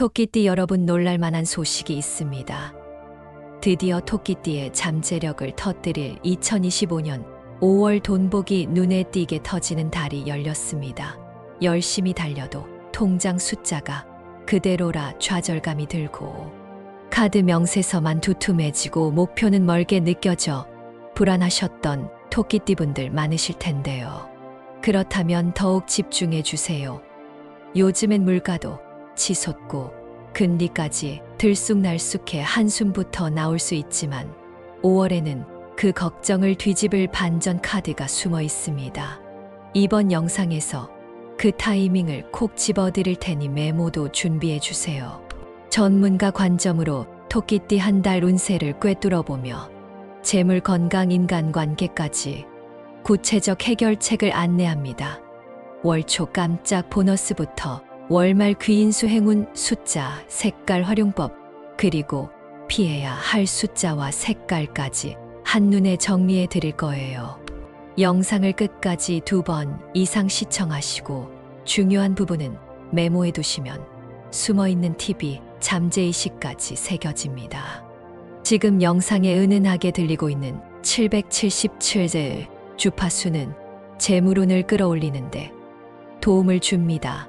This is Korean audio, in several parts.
토끼띠 여러분, 놀랄만한 소식이 있습니다. 드디어 토끼띠의 잠재력을 터뜨릴 2025년 5월 돈복이 눈에 띄게 터지는 달이 열렸습니다. 열심히 달려도 통장 숫자가 그대로라 좌절감이 들고, 카드 명세서만 두툼해지고 목표는 멀게 느껴져 불안하셨던 토끼띠분들 많으실 텐데요. 그렇다면 더욱 집중해 주세요. 요즘엔 물가도 치솟고 금리까지 들쑥날쑥해 한숨부터 나올 수 있지만 5월에는 그 걱정을 뒤집을 반전 카드가 숨어 있습니다. 이번 영상에서 그 타이밍을 콕 집어드릴 테니 메모도 준비해 주세요. 전문가 관점으로 토끼띠 한 달 운세를 꿰뚫어보며 재물, 건강, 인간관계까지 구체적 해결책을 안내합니다. 월초 깜짝 보너스부터 월말 귀인수, 행운 숫자, 색깔 활용법, 그리고 피해야 할 숫자와 색깔까지 한눈에 정리해 드릴 거예요. 영상을 끝까지 2번 이상 시청하시고 중요한 부분은 메모해 두시면 숨어있는 팁이 잠재의식까지 새겨집니다. 지금 영상에 은은하게 들리고 있는 777제 주파수는 재물운을 끌어올리는데 도움을 줍니다.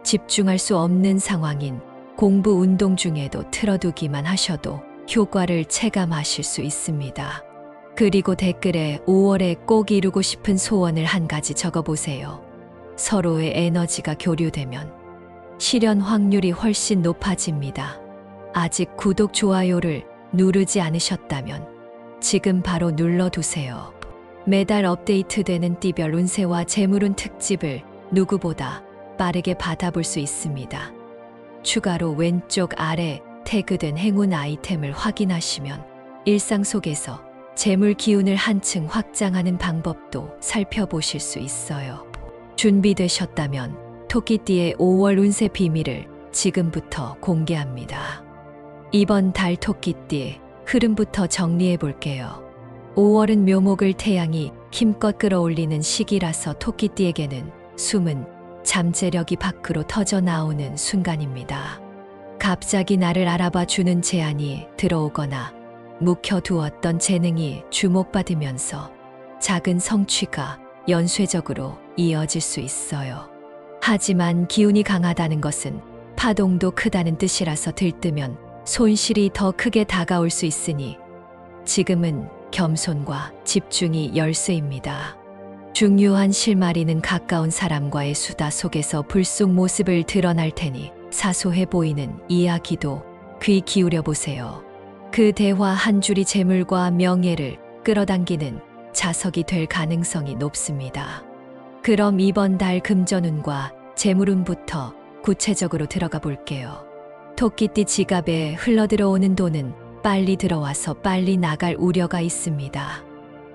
집중할 수 없는 상황인 공부, 운동 중에도 틀어두기만 하셔도 효과를 체감하실 수 있습니다. 그리고 댓글에 5월에 꼭 이루고 싶은 소원을 한 가지 적어보세요. 서로의 에너지가 교류되면 실현 확률이 훨씬 높아집니다. 아직 구독, 좋아요를 누르지 않으셨다면 지금 바로 눌러두세요. 매달 업데이트되는 띠별 운세와 재물운 특집을 누구보다 빠르게 받아볼 수 있습니다. 추가로 왼쪽 아래 태그된 행운 아이템을 확인하시면 일상 속에서 재물 기운을 한층 확장하는 방법도 살펴보실 수 있어요. 준비되셨다면 토끼띠의 5월 운세 비밀을 지금부터 공개합니다. 이번 달 토끼띠 흐름부터 정리해 볼게요. 5월은 묘목을 태양이 힘껏 끌어올리는 시기라서 토끼띠에게는 숨은 잠재력이 밖으로 터져 나오는 순간입니다. 갑자기 나를 알아봐 주는 제안이 들어오거나 묵혀두었던 재능이 주목받으면서 작은 성취가 연쇄적으로 이어질 수 있어요. 하지만 기운이 강하다는 것은 파동도 크다는 뜻이라서 들뜨면 손실이 더 크게 다가올 수 있으니 지금은 겸손과 집중이 열쇠입니다. 중요한 실마리는 가까운 사람과의 수다 속에서 불쑥 모습을 드러날 테니 사소해 보이는 이야기도 귀 기울여 보세요. 그 대화 한 줄이 재물과 명예를 끌어당기는 자석이 될 가능성이 높습니다. 그럼 이번 달 금전운과 재물운부터 구체적으로 들어가 볼게요. 토끼띠 지갑에 흘러들어오는 돈은 빨리 들어와서 빨리 나갈 우려가 있습니다.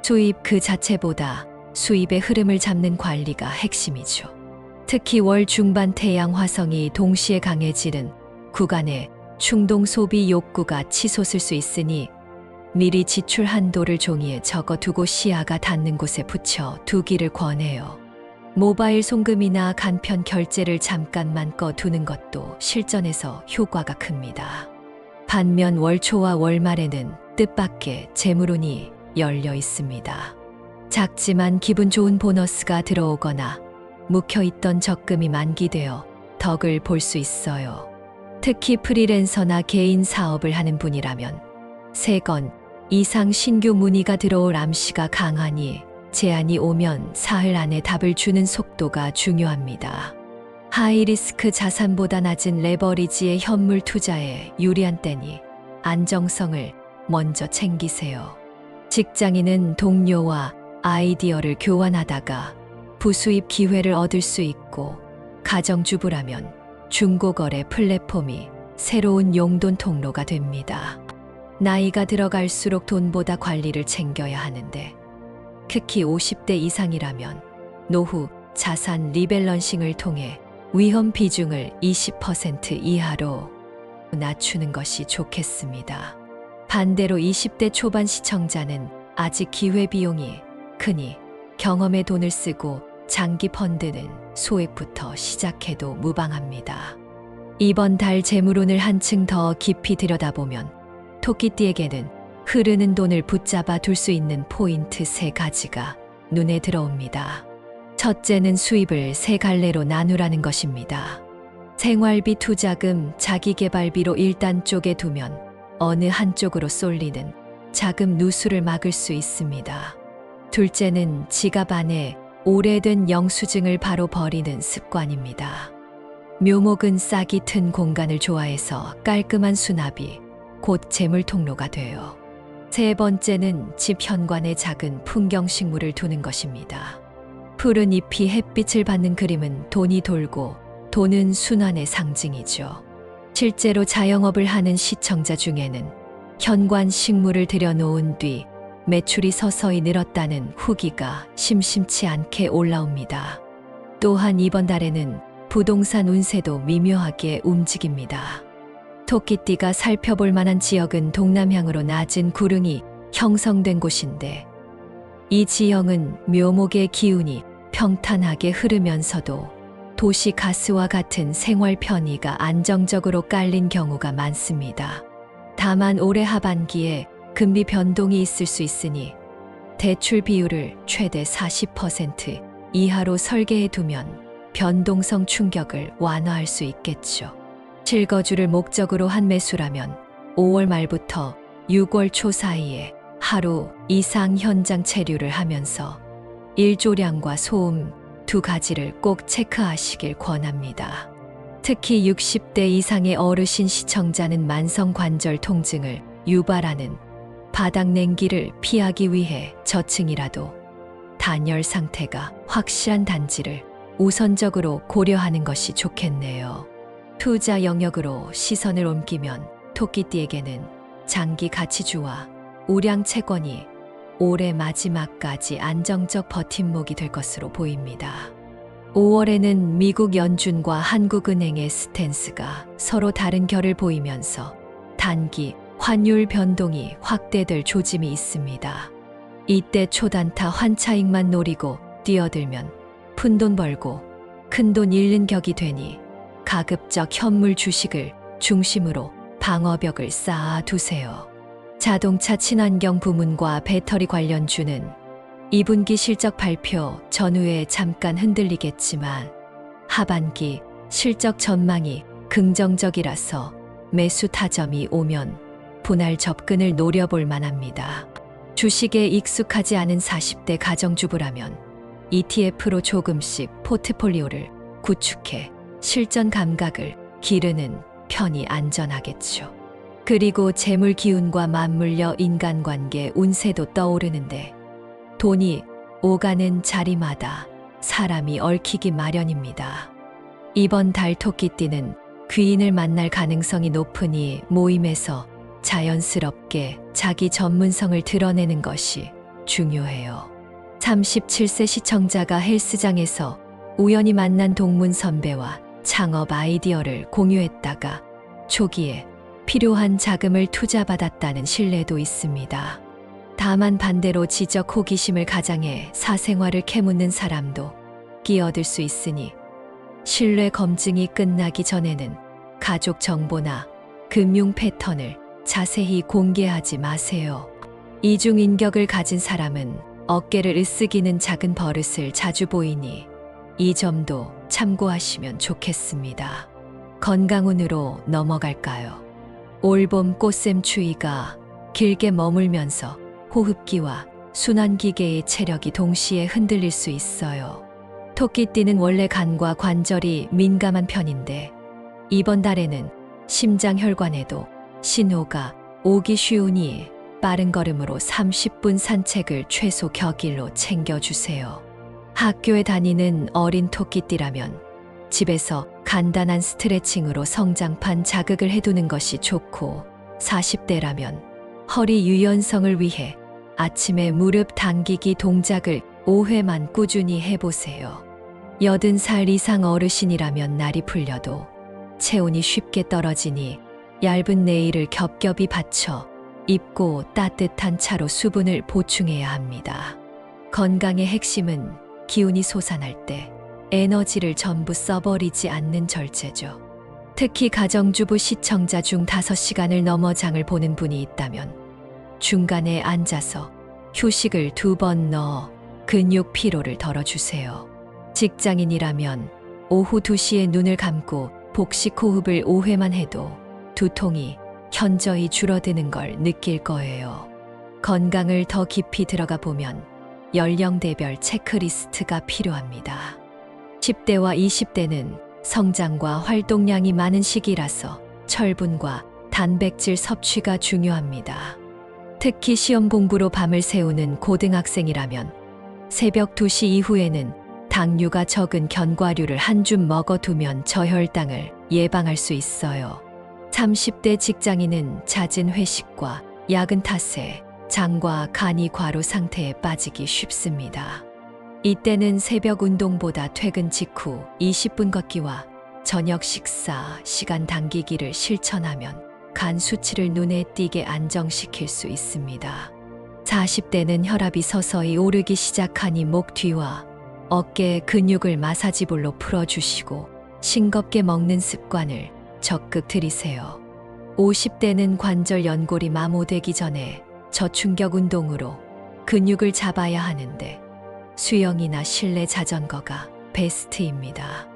수입 그 자체보다 수입의 흐름을 잡는 관리가 핵심이죠. 특히 월 중반 태양 화성이 동시에 강해지는 구간에 충동 소비 욕구가 치솟을 수 있으니 미리 지출 한도를 종이에 적어두고 시야가 닿는 곳에 붙여 두기를 권해요. 모바일 송금이나 간편 결제를 잠깐만 꺼두는 것도 실전에서 효과가 큽니다. 반면 월초와 월말에는 뜻밖의 재물운이 열려 있습니다. 작지만 기분 좋은 보너스가 들어오거나 묵혀있던 적금이 만기되어 덕을 볼 수 있어요. 특히 프리랜서나 개인 사업을 하는 분이라면 3건 이상 신규 문의가 들어올 암시가 강하니 제안이 오면 사흘 안에 답을 주는 속도가 중요합니다. 하이리스크 자산보다 낮은 레버리지의 현물 투자에 유리한 때니 안정성을 먼저 챙기세요. 직장인은 동료와 아이디어를 교환하다가 부수입 기회를 얻을 수 있고, 가정주부라면 중고거래 플랫폼이 새로운 용돈 통로가 됩니다. 나이가 들어갈수록 돈보다 관리를 챙겨야 하는데, 특히 50대 이상이라면 노후 자산 리밸런싱을 통해 위험 비중을 20% 이하로 낮추는 것이 좋겠습니다. 반대로 20대 초반 시청자는 아직 기회비용이 크니 경험에 돈을 쓰고 장기 펀드는 소액부터 시작해도 무방합니다. 이번 달 재물운을 한층 더 깊이 들여다보면 토끼띠에게는 흐르는 돈을 붙잡아 둘 수 있는 포인트 3가지가 눈에 들어옵니다. 첫째는 수입을 3갈래로 나누라는 것입니다. 생활비, 투자금, 자기개발비로 일단 쪼개 두면 어느 한쪽으로 쏠리는 자금 누수를 막을 수 있습니다. 둘째는 지갑 안에 오래된 영수증을 바로 버리는 습관입니다. 묘목은 싹이 튼 공간을 좋아해서 깔끔한 수납이 곧 재물 통로가 돼요. 세 번째는 집 현관에 작은 풍경식물을 두는 것입니다. 푸른 잎이 햇빛을 받는 그림은 돈이 돌고 돈은 순환의 상징이죠. 실제로 자영업을 하는 시청자 중에는 현관 식물을 들여놓은 뒤 매출이 서서히 늘었다는 후기가 심심치 않게 올라옵니다. 또한 이번 달에는 부동산 운세도 미묘하게 움직입니다. 토끼띠가 살펴볼 만한 지역은 동남향으로 낮은 구릉이 형성된 곳인데 이 지형은 묘목의 기운이 평탄하게 흐르면서도 도시 가스와 같은 생활 편의가 안정적으로 깔린 경우가 많습니다. 다만 올해 하반기에 금리 변동이 있을 수 있으니 대출 비율을 최대 40% 이하로 설계해 두면 변동성 충격을 완화할 수 있겠죠. 실거주를 목적으로 한 매수라면 5월 말부터 6월 초 사이에 하루 이상 현장 체류를 하면서 일조량과 소음 2가지를 꼭 체크하시길 권합니다. 특히 60대 이상의 어르신 시청자는 만성관절 통증을 유발하는 바닥 냉기를 피하기 위해 저층이라도 단열 상태가 확실한 단지를 우선적으로 고려하는 것이 좋겠네요. 투자 영역으로 시선을 옮기면 토끼띠에게는 장기 가치주와 우량 채권이 올해 마지막까지 안정적 버팀목이 될 것으로 보입니다. 5월에는 미국 연준과 한국은행의 스탠스가 서로 다른 결을 보이면서 단기 환율 변동이 확대될 조짐이 있습니다. 이때 초단타 환차익만 노리고 뛰어들면 푼돈 벌고 큰돈 잃는 격이 되니 가급적 현물 주식을 중심으로 방어벽을 쌓아 두세요. 자동차 친환경 부문과 배터리 관련주는 2분기 실적 발표 전후에 잠깐 흔들리겠지만 하반기 실적 전망이 긍정적이라서 매수 타점이 오면 분할 접근을 노려볼 만합니다. 주식에 익숙하지 않은 40대 가정주부라면 ETF로 조금씩 포트폴리오를 구축해 실전 감각을 기르는 편이 안전하겠죠. 그리고 재물 기운과 맞물려 인간관계 운세도 떠오르는데 돈이 오가는 자리마다 사람이 얽히기 마련입니다. 이번 달 토끼띠는 귀인을 만날 가능성이 높으니 모임에서 자연스럽게 자기 전문성을 드러내는 것이 중요해요. 37세 시청자가 헬스장에서 우연히 만난 동문 선배와 창업 아이디어를 공유했다가 초기에 필요한 자금을 투자받았다는 신뢰도 있습니다. 다만 반대로 지적 호기심을 가장해 사생활을 캐묻는 사람도 끼어들 수 있으니 신뢰 검증이 끝나기 전에는 가족 정보나 금융 패턴을 자세히 공개하지 마세요. 이중인격을 가진 사람은 어깨를 으쓱이는 작은 버릇을 자주 보이니 이 점도 참고하시면 좋겠습니다. 건강운으로 넘어갈까요? 올봄 꽃샘 추위가 길게 머물면서 호흡기와 순환기계의 체력이 동시에 흔들릴 수 있어요. 토끼띠는 원래 간과 관절이 민감한 편인데 이번 달에는 심장 혈관에도 신호가 오기 쉬우니 빠른 걸음으로 30분 산책을 최소 격일로 챙겨주세요. 학교에 다니는 어린 토끼띠라면 집에서 간단한 스트레칭으로 성장판 자극을 해두는 것이 좋고 40대라면 허리 유연성을 위해 아침에 무릎 당기기 동작을 5회만 꾸준히 해보세요. 80살 이상 어르신이라면 날이 풀려도 체온이 쉽게 떨어지니 얇은 네일을 겹겹이 받쳐 입고 따뜻한 차로 수분을 보충해야 합니다. 건강의 핵심은 기운이 솟아날 때 에너지를 전부 써버리지 않는 절제죠. 특히 가정주부 시청자 중 5시간을 넘어 장을 보는 분이 있다면 중간에 앉아서 휴식을 2번 넣어 근육 피로를 덜어주세요. 직장인이라면 오후 2시에 눈을 감고 복식 호흡을 5회만 해도 두통이 현저히 줄어드는 걸 느낄 거예요. 건강을 더 깊이 들어가 보면 연령대별 체크리스트가 필요합니다. 10대와 20대는 성장과 활동량이 많은 시기라서 철분과 단백질 섭취가 중요합니다. 특히 시험 공부로 밤을 새우는 고등학생이라면 새벽 2시 이후에는 당류가 적은 견과류를 한 줌 먹어두면 저혈당을 예방할 수 있어요. 30대 직장인은 잦은 회식과 야근 탓에 장과 간이 과로 상태에 빠지기 쉽습니다. 이때는 새벽 운동보다 퇴근 직후 20분 걷기와 저녁 식사 시간 당기기를 실천하면 간 수치를 눈에 띄게 안정시킬 수 있습니다. 40대는 혈압이 서서히 오르기 시작하니 목 뒤와 어깨 근육을 마사지볼로 풀어주시고 싱겁게 먹는 습관을 적극 들이세요. 50대는 관절 연골이 마모되기 전에 저충격 운동으로 근육을 잡아야 하는데 수영이나 실내 자전거가 베스트입니다.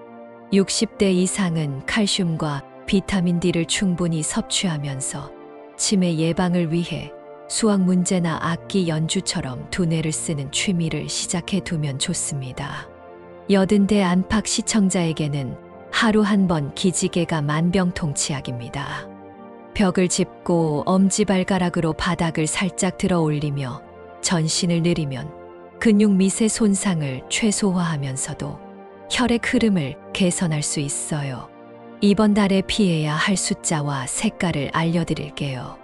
60대 이상은 칼슘과 비타민 D를 충분히 섭취하면서 치매 예방을 위해 수학 문제나 악기 연주처럼 두뇌를 쓰는 취미를 시작해 두면 좋습니다. 80대 안팎 시청자에게는 하루 한 번 기지개가 만병통치약입니다. 벽을 짚고 엄지발가락으로 바닥을 살짝 들어 올리며 전신을 내리면 근육 미세 손상을 최소화하면서도 혈액 흐름을 개선할 수 있어요. 이번 달에 피해야 할 숫자와 색깔을 알려드릴게요.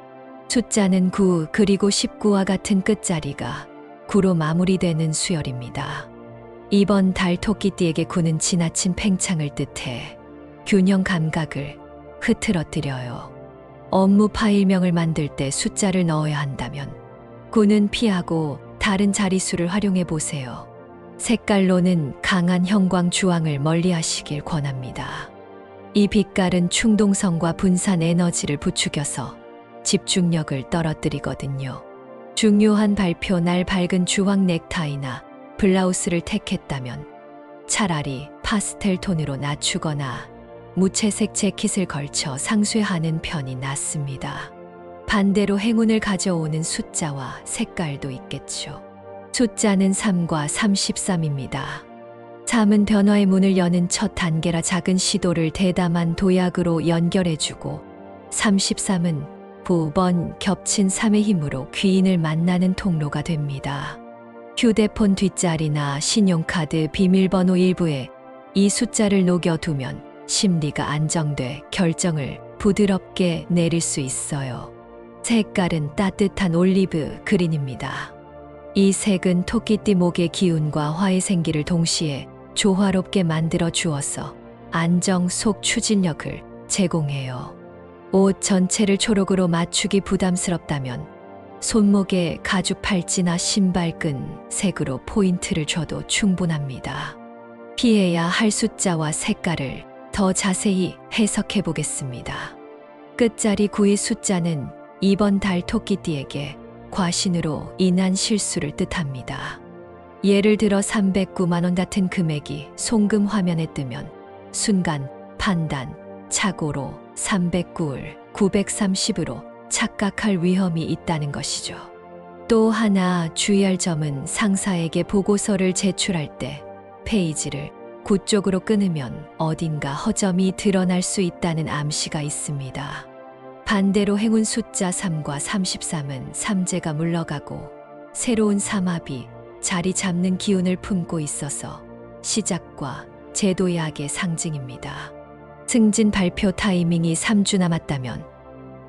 숫자는 9 그리고 19와 같은 끝자리가 9로 마무리되는 수열입니다. 이번 달 토끼띠에게 9는 지나친 팽창을 뜻해 균형 감각을 흐트러뜨려요. 업무 파일명을 만들 때 숫자를 넣어야 한다면 9는 피하고 다른 자릿수를 활용해 보세요. 색깔로는 강한 형광 주황을 멀리하시길 권합니다. 이 빛깔은 충동성과 분산 에너지를 부추겨서 집중력을 떨어뜨리거든요. 중요한 발표 날 밝은 주황 넥타이나 블라우스를 택했다면 차라리 파스텔 톤으로 낮추거나 무채색 재킷을 걸쳐 상쇄하는 편이 낫습니다. 반대로 행운을 가져오는 숫자와 색깔도 있겠죠. 숫자는 3과 33입니다. 3은 변화의 문을 여는 첫 단계라 작은 시도를 대담한 도약으로 연결해주고 33은 9번 겹친 3의 힘으로 귀인을 만나는 통로가 됩니다. 휴대폰 뒷자리나 신용카드 비밀번호 일부에 이 숫자를 녹여두면 심리가 안정돼 결정을 부드럽게 내릴 수 있어요. 색깔은 따뜻한 올리브 그린입니다. 이 색은 토끼띠 목의 기운과 화의 생기를 동시에 조화롭게 만들어 주어서 안정 속 추진력을 제공해요. 옷 전체를 초록으로 맞추기 부담스럽다면 손목에 가죽 팔찌나 신발끈 색으로 포인트를 줘도 충분합니다. 피해야 할 숫자와 색깔을 더 자세히 해석해 보겠습니다. 끝자리 9의 숫자는 이번 달 토끼띠에게 과신으로 인한 실수를 뜻합니다. 예를 들어 309만 원 같은 금액이 송금 화면에 뜨면 순간 판단, 착오로 309을 930으로 착각할 위험이 있다는 것이죠. 또 하나 주의할 점은 상사에게 보고서를 제출할 때 페이지를 9 쪽으로 끊으면 어딘가 허점이 드러날 수 있다는 암시가 있습니다. 반대로 행운 숫자 3과 33은 삼재가 물러가고 새로운 삼합이 자리 잡는 기운을 품고 있어서 시작과 제도약의 상징입니다. 승진 발표 타이밍이 3주 남았다면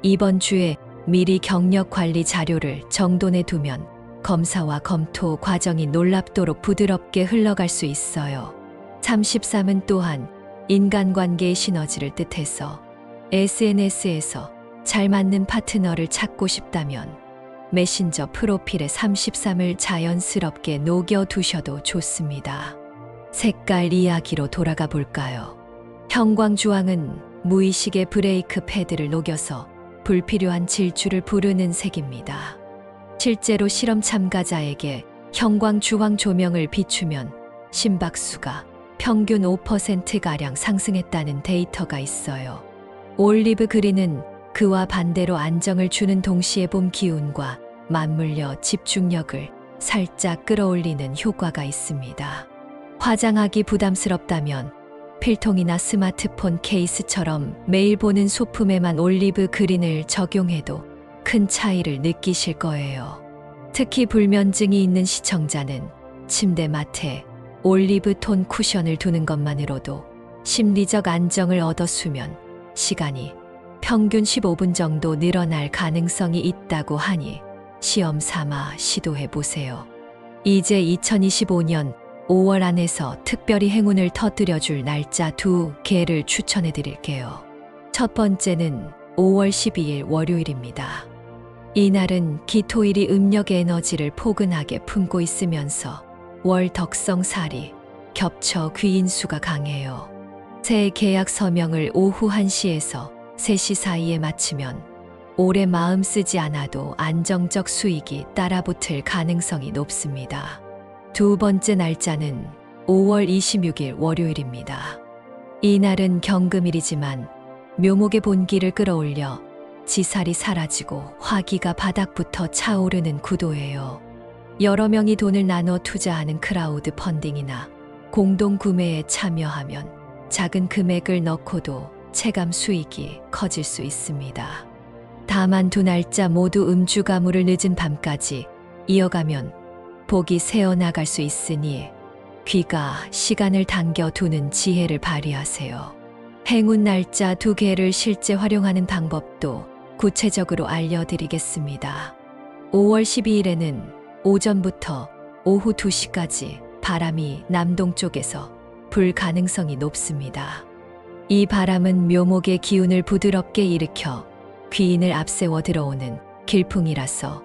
이번 주에 미리 경력 관리 자료를 정돈해 두면 검사와 검토 과정이 놀랍도록 부드럽게 흘러갈 수 있어요. 33은 또한 인간관계의 시너지를 뜻해서 SNS에서 잘 맞는 파트너를 찾고 싶다면 메신저 프로필에 33을 자연스럽게 녹여두셔도 좋습니다. 색깔 이야기로 돌아가 볼까요? 형광주황은 무의식의 브레이크 패드를 녹여서 불필요한 질주를 부르는 색입니다. 실제로 실험 참가자에게 형광 주황 조명을 비추면 심박수가 평균 5%가량 상승했다는 데이터가 있어요. 올리브 그린은 그와 반대로 안정을 주는 동시에 봄 기운과 맞물려 집중력을 살짝 끌어올리는 효과가 있습니다. 화장하기 부담스럽다면 필통이나 스마트폰 케이스처럼 매일 보는 소품에만 올리브 그린을 적용해도 큰 차이를 느끼실 거예요. 특히 불면증이 있는 시청자는 침대맡에 올리브 톤 쿠션을 두는 것만으로도 심리적 안정을 얻어 수면 시간이 평균 15분 정도 늘어날 가능성이 있다고 하니 시험 삼아 시도해 보세요. 이제 2025년 5월 안에서 특별히 행운을 터뜨려 줄 날짜 2개를 추천해 드릴게요. 첫 번째는 5월 12일 월요일입니다. 이날은 기토일이 음력의 에너지를 포근하게 품고 있으면서 월 덕성살이 겹쳐 귀인수가 강해요. 새 계약 서명을 오후 1시에서 3시 사이에 마치면 오래 마음 쓰지 않아도 안정적 수익이 따라붙을 가능성이 높습니다. 두 번째 날짜는 5월 26일 월요일입니다. 이날은 경금일이지만 묘목의 본기를 끌어올려 지살이 사라지고 화기가 바닥부터 차오르는 구도예요. 여러 명이 돈을 나눠 투자하는 크라우드 펀딩이나 공동 구매에 참여하면 작은 금액을 넣고도 체감 수익이 커질 수 있습니다. 다만 두 날짜 모두 음주 가물을 늦은 밤까지 이어가면 복이 새어나갈 수 있으니 귀가 시간을 당겨두는 지혜를 발휘하세요. 행운 날짜 2개를 실제 활용하는 방법도 구체적으로 알려드리겠습니다. 5월 12일에는 오전부터 오후 2시까지 바람이 남동쪽에서 불 가능성이 높습니다. 이 바람은 묘목의 기운을 부드럽게 일으켜 귀인을 앞세워 들어오는 길풍이라서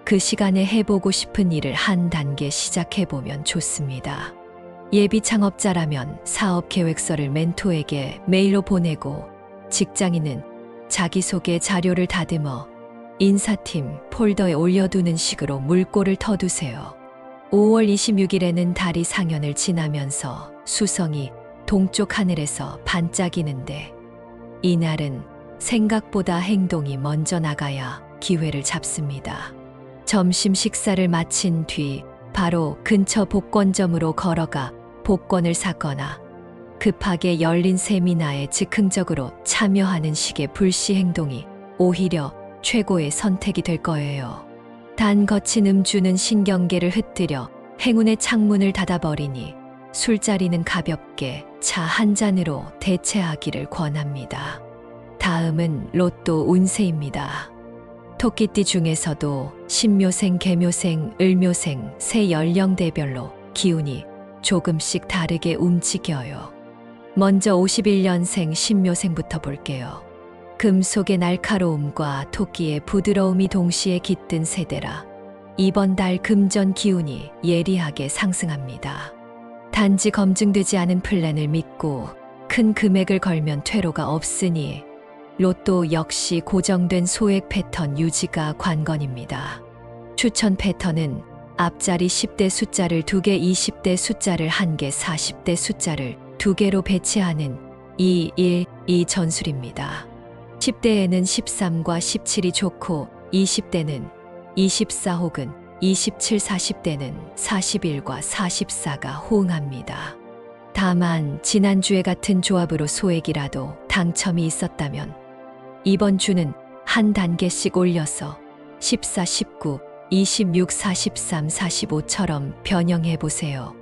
그 시간에 해보고 싶은 일을 한 단계 시작해보면 좋습니다. 예비 창업자라면 사업 계획서를 멘토에게 메일로 보내고 직장인은 자기소개 자료를 다듬어 인사팀 폴더에 올려두는 식으로 물꼬를 터두세요. 5월 26일에는 달이 상현을 지나면서 수성이 동쪽 하늘에서 반짝이는데 이날은 생각보다 행동이 먼저 나가야 기회를 잡습니다. 점심 식사를 마친 뒤 바로 근처 복권점으로 걸어가 복권을 사거나 급하게 열린 세미나에 즉흥적으로 참여하는 식의 불시 행동이 오히려 최고의 선택이 될 거예요. 단 거친 음주는 신경계를 흩뜨려 행운의 창문을 닫아버리니 술자리는 가볍게 차 한 잔으로 대체하기를 권합니다. 다음은 로또 운세입니다. 토끼띠 중에서도 신묘생, 개묘생, 을묘생 세 연령대별로 기운이 조금씩 다르게 움직여요. 먼저 51년생 신묘생부터 볼게요. 금속의 날카로움과 토끼의 부드러움이 동시에 깃든 세대라 이번 달 금전 기운이 예리하게 상승합니다. 단지 검증되지 않은 플랜을 믿고 큰 금액을 걸면 퇴로가 없으니 로또 역시 고정된 소액 패턴 유지가 관건입니다. 추천 패턴은 앞자리 10대 숫자를 2개, 20대 숫자를 1개, 40대 숫자를 2개로 배치하는 2, 1, 2 전술입니다. 10대에는 13과 17이 좋고 20대는 24 혹은 27, 40대는 41과 44가 호응합니다. 다만 지난주에 같은 조합으로 소액이라도 당첨이 있었다면 이번 주는 한 단계씩 올려서 14, 19, 26, 43, 45처럼 변형해 보세요.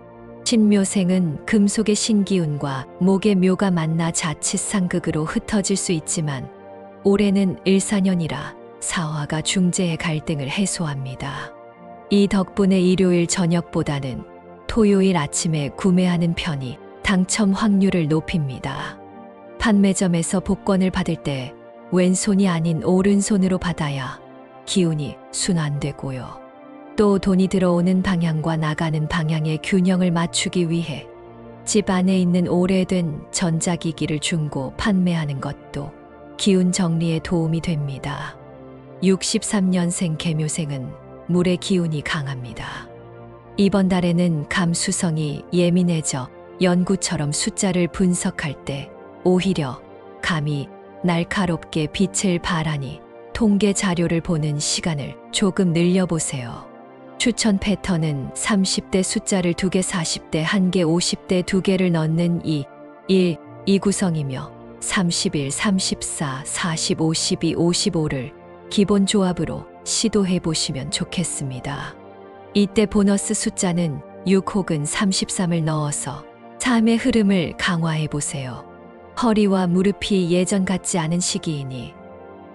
신묘생은 금속의 신기운과 목의 묘가 만나 자칫 상극으로 흩어질 수 있지만 올해는 을사년이라 사화가 중재의 갈등을 해소합니다. 이 덕분에 일요일 저녁보다는 토요일 아침에 구매하는 편이 당첨 확률을 높입니다. 판매점에서 복권을 받을 때 왼손이 아닌 오른손으로 받아야 기운이 순환되고요. 또 돈이 들어오는 방향과 나가는 방향의 균형을 맞추기 위해 집 안에 있는 오래된 전자기기를 중고 판매하는 것도 기운 정리에 도움이 됩니다. 63년생 개묘생은 물의 기운이 강합니다. 이번 달에는 감수성이 예민해져 연구처럼 숫자를 분석할 때 오히려 감이 날카롭게 빛을 발하니 통계 자료를 보는 시간을 조금 늘려보세요. 추천 패턴은 30대 숫자를 2개, 40대 1개, 50대 2개를 넣는 2 구성이며 31, 34, 40, 52, 55를 기본 조합으로 시도해 보시면 좋겠습니다. 이때 보너스 숫자는 6 혹은 33을 넣어서 삶의 흐름을 강화해 보세요. 허리와 무릎이 예전 같지 않은 시기이니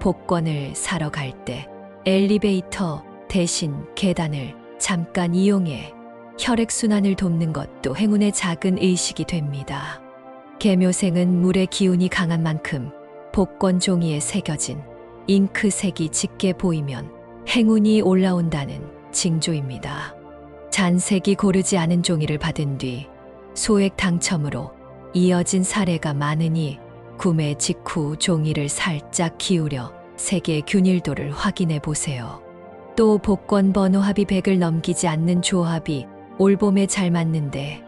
복권을 사러 갈 때 엘리베이터 대신 계단을 잠깐 이용해 혈액순환을 돕는 것도 행운의 작은 의식이 됩니다. 개묘생은 물의 기운이 강한 만큼 복권 종이에 새겨진 잉크색이 짙게 보이면 행운이 올라온다는 징조입니다. 잔색이 고르지 않은 종이를 받은 뒤 소액 당첨으로 이어진 사례가 많으니 구매 직후 종이를 살짝 기울여 색의 균일도를 확인해 보세요. 또 복권 번호 합이 100을 넘기지 않는 조합이 올봄에 잘 맞는데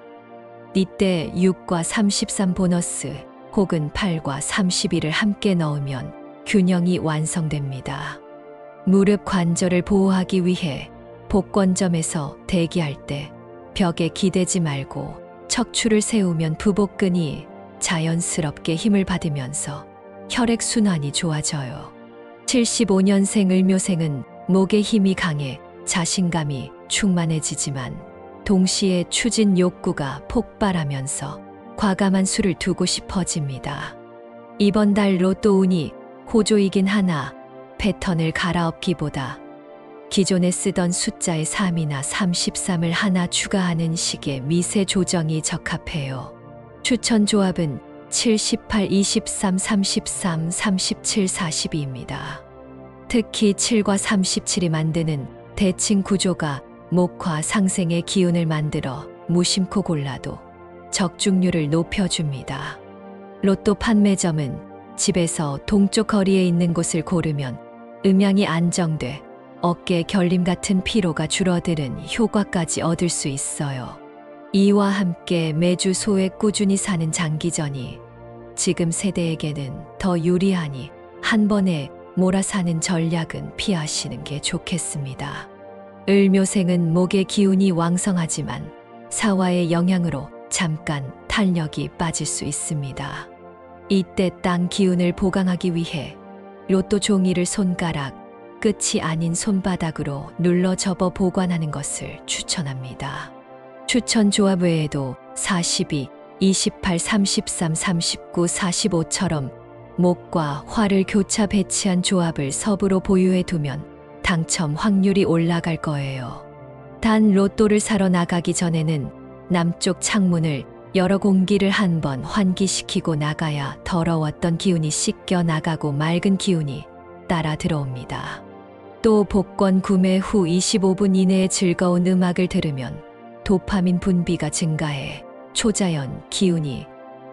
이때 6과 33 보너스 혹은 8과 31을 함께 넣으면 균형이 완성됩니다. 무릎 관절을 보호하기 위해 복권점에서 대기할 때 벽에 기대지 말고 척추를 세우면 부복근이 자연스럽게 힘을 받으면서 혈액순환이 좋아져요. 75년생 을묘생은 목의 힘이 강해 자신감이 충만해지지만 동시에 추진 욕구가 폭발하면서 과감한 수를 두고 싶어집니다. 이번 달 로또 운이 호조이긴 하나 패턴을 갈아엎기보다 기존에 쓰던 숫자의 3이나 33을 하나 추가하는 식의 미세 조정이 적합해요. 추천 조합은 7, 18, 23, 33, 37, 42입니다. 특히 7과 37이 만드는 대칭 구조가 목화 상생의 기운을 만들어 무심코 골라도 적중률을 높여줍니다. 로또 판매점은 집에서 동쪽 거리에 있는 곳을 고르면 음양이 안정돼 어깨 결림 같은 피로가 줄어드는 효과까지 얻을 수 있어요. 이와 함께 매주 소액 꾸준히 사는 장기전이 지금 세대에게는 더 유리하니 한 번에 몰아사는 전략은 피하시는 게 좋겠습니다. 을묘생은 목의 기운이 왕성하지만 사화의 영향으로 잠깐 탄력이 빠질 수 있습니다. 이때 땅 기운을 보강하기 위해 로또 종이를 손가락 끝이 아닌 손바닥으로 눌러 접어 보관하는 것을 추천합니다. 추천 조합 외에도 42, 28, 33, 39, 45처럼 목과 화를 교차 배치한 조합을 섭으로 보유해 두면 당첨 확률이 올라갈 거예요. 단 로또를 사러 나가기 전에는 남쪽 창문을 열어 공기를 한번 환기시키고 나가야 더러웠던 기운이 씻겨 나가고 맑은 기운이 따라 들어옵니다. 또 복권 구매 후 25분 이내에 즐거운 음악을 들으면 도파민 분비가 증가해 초자연 기운이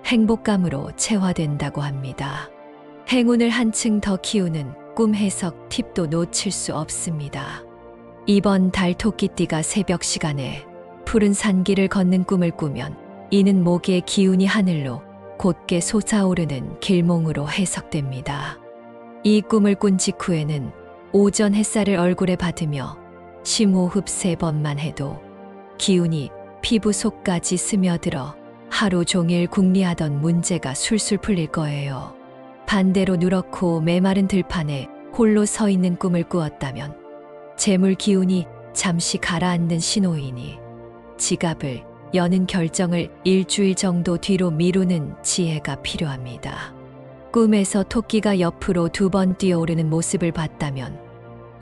행복감으로 채화된다고 합니다. 행운을 한층 더 키우는 꿈 해석 팁도 놓칠 수 없습니다. 이번 달 토끼띠가 새벽 시간에 푸른 산길을 걷는 꿈을 꾸면 이는 목의 기운이 하늘로 곧게 솟아오르는 길몽으로 해석됩니다. 이 꿈을 꾼 직후에는 오전 햇살을 얼굴에 받으며 심호흡 3번만 해도 기운이 피부 속까지 스며들어 하루 종일 궁리하던 문제가 술술 풀릴 거예요. 반대로 누렇고 메마른 들판에 홀로 서 있는 꿈을 꾸었다면 재물 기운이 잠시 가라앉는 신호이니 지갑을 여는 결정을 일주일 정도 뒤로 미루는 지혜가 필요합니다. 꿈에서 토끼가 옆으로 2번 뛰어오르는 모습을 봤다면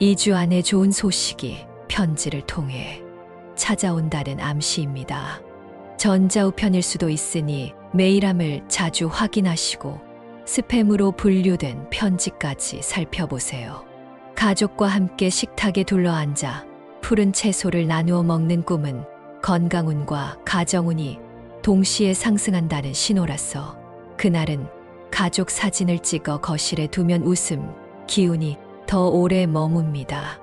2주 안에 좋은 소식이 편지를 통해 찾아온다는 암시입니다. 전자우편일 수도 있으니 메일함을 자주 확인하시고 스팸으로 분류된 편지까지 살펴보세요. 가족과 함께 식탁에 둘러앉아 푸른 채소를 나누어 먹는 꿈은 건강운과 가정운이 동시에 상승한다는 신호라서 그날은 가족 사진을 찍어 거실에 두면 웃음, 기운이 더 오래 머뭅니다.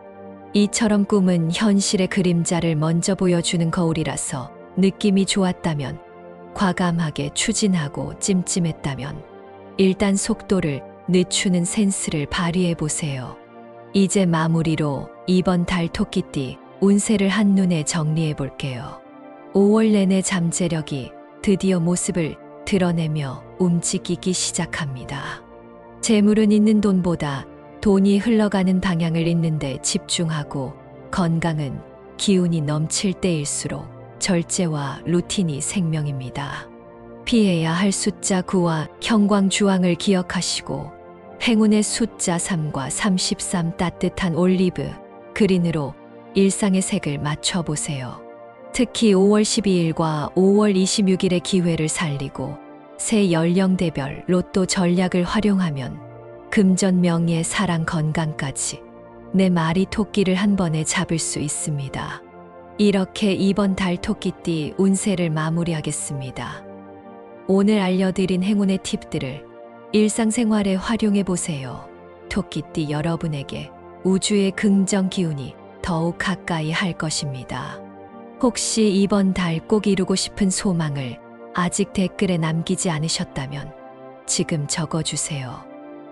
이처럼 꿈은 현실의 그림자를 먼저 보여주는 거울이라서 느낌이 좋았다면, 과감하게 추진하고 찜찜했다면 일단 속도를 늦추는 센스를 발휘해 보세요. 이제 마무리로 이번 달 토끼띠 운세를 한눈에 정리해 볼게요. 5월 내내 잠재력이 드디어 모습을 드러내며 움직이기 시작합니다. 재물은 있는 돈보다 돈이 흘러가는 방향을 잇는 데 집중하고, 건강은 기운이 넘칠 때일수록 절제와 루틴이 생명입니다. 피해야 할 숫자 9와 형광주황을 기억하시고, 행운의 숫자 3과 33 따뜻한 올리브 그린으로 일상의 색을 맞춰보세요. 특히 5월 12일과 5월 26일의 기회를 살리고 새 연령대별 로또 전략을 활용하면 금전, 명예, 사랑, 건강까지 내 말이 토끼를 한 번에 잡을 수 있습니다. 이렇게 이번 달 토끼띠 운세를 마무리하겠습니다. 오늘 알려드린 행운의 팁들을 일상생활에 활용해 보세요. 토끼띠 여러분에게 우주의 긍정 기운이 더욱 가까이 할 것입니다. 혹시 이번 달 꼭 이루고 싶은 소망을 아직 댓글에 남기지 않으셨다면 지금 적어주세요.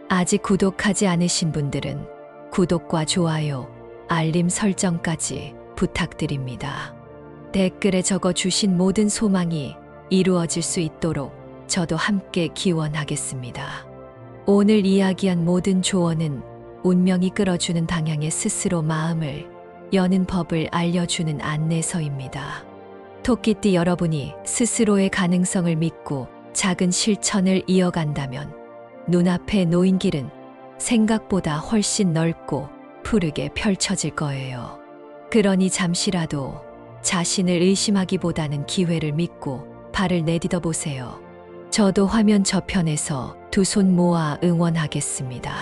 아직 구독하지 않으신 분들은 구독과 좋아요, 알림 설정까지 부탁드립니다. 댓글에 적어주신 모든 소망이 이루어질 수 있도록 저도 함께 기원하겠습니다. 오늘 이야기한 모든 조언은 운명이 끌어주는 방향에 스스로 마음을 여는 법을 알려주는 안내서입니다. 토끼띠 여러분이 스스로의 가능성을 믿고 작은 실천을 이어간다면 눈앞에 놓인 길은 생각보다 훨씬 넓고 푸르게 펼쳐질 거예요. 그러니 잠시라도 자신을 의심하기보다는 기회를 믿고 발을 내딛어 보세요. 저도 화면 저편에서 두 손 모아 응원하겠습니다.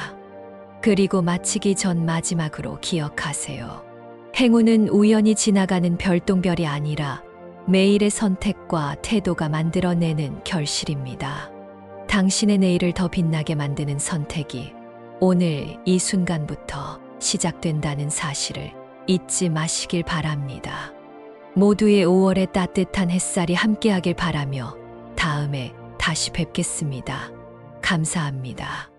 그리고 마치기 전 마지막으로 기억하세요. 행운은 우연히 지나가는 별똥별이 아니라 매일의 선택과 태도가 만들어내는 결실입니다. 당신의 내일을 더 빛나게 만드는 선택이 오늘 이 순간부터 시작된다는 사실을 잊지 마시길 바랍니다. 모두의 5월의 따뜻한 햇살이 함께하길 바라며 다음에 다시 뵙겠습니다. 감사합니다.